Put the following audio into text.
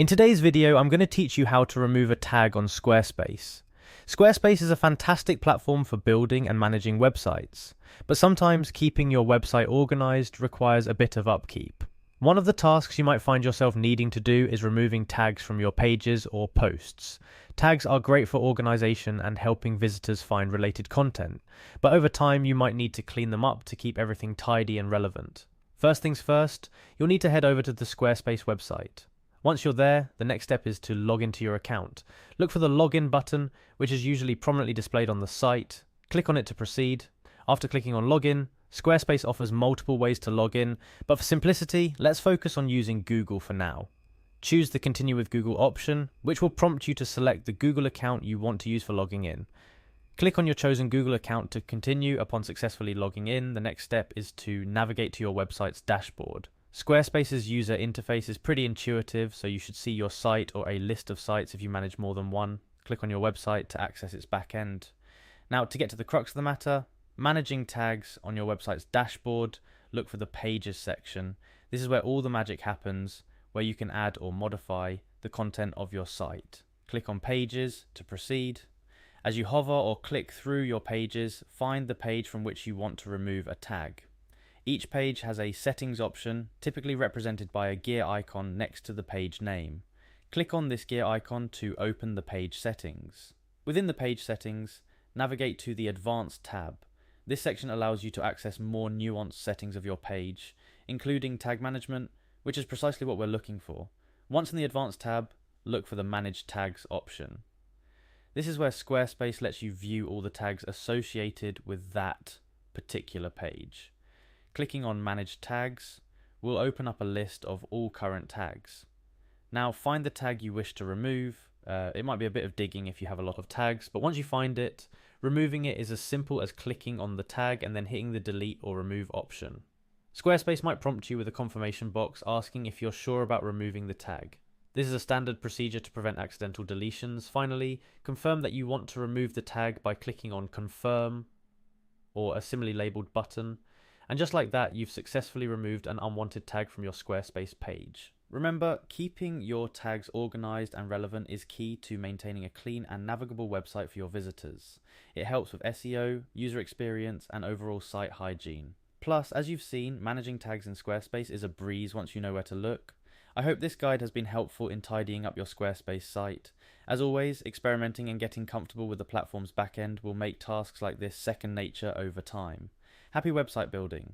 In today's video, I'm going to teach you how to remove a tag on Squarespace. Squarespace is a fantastic platform for building and managing websites, but sometimes keeping your website organized requires a bit of upkeep. One of the tasks you might find yourself needing to do is removing tags from your pages or posts. Tags are great for organization and helping visitors find related content, but over time you might need to clean them up to keep everything tidy and relevant. First things first, you'll need to head over to the Squarespace website. Once you're there, the next step is to log into your account. Look for the login button, which is usually prominently displayed on the site. Click on it to proceed. After clicking on login, Squarespace offers multiple ways to log in, but for simplicity, let's focus on using Google for now. Choose the Continue with Google option, which will prompt you to select the Google account you want to use for logging in. Click on your chosen Google account to continue. Upon successfully logging in, the next step is to navigate to your website's dashboard. Squarespace's user interface is pretty intuitive, so you should see your site or a list of sites if you manage more than one. Click on your website to access its backend. Now, to get to the crux of the matter, managing tags on your website's dashboard, look for the Pages section. This is where all the magic happens, where you can add or modify the content of your site. Click on Pages to proceed. As you hover or click through your pages, find the page from which you want to remove a tag. Each page has a settings option, typically represented by a gear icon next to the page name. Click on this gear icon to open the page settings. Within the page settings, navigate to the Advanced tab. This section allows you to access more nuanced settings of your page, including tag management, which is precisely what we're looking for. Once in the Advanced tab, look for the Manage Tags option. This is where Squarespace lets you view all the tags associated with that particular page. Clicking on Manage Tags will open up a list of all current tags. Now find the tag you wish to remove. It might be a bit of digging if you have a lot of tags, but once you find it, removing it is as simple as clicking on the tag and then hitting the delete or remove option. Squarespace might prompt you with a confirmation box asking if you're sure about removing the tag. This is a standard procedure to prevent accidental deletions. Finally, confirm that you want to remove the tag by clicking on Confirm or a similarly labeled button. And just like that, you've successfully removed an unwanted tag from your Squarespace page. Remember, keeping your tags organized and relevant is key to maintaining a clean and navigable website for your visitors. It helps with SEO, user experience, and overall site hygiene. Plus, as you've seen, managing tags in Squarespace is a breeze once you know where to look. I hope this guide has been helpful in tidying up your Squarespace site. As always, experimenting and getting comfortable with the platform's backend will make tasks like this second nature over time. Happy website building!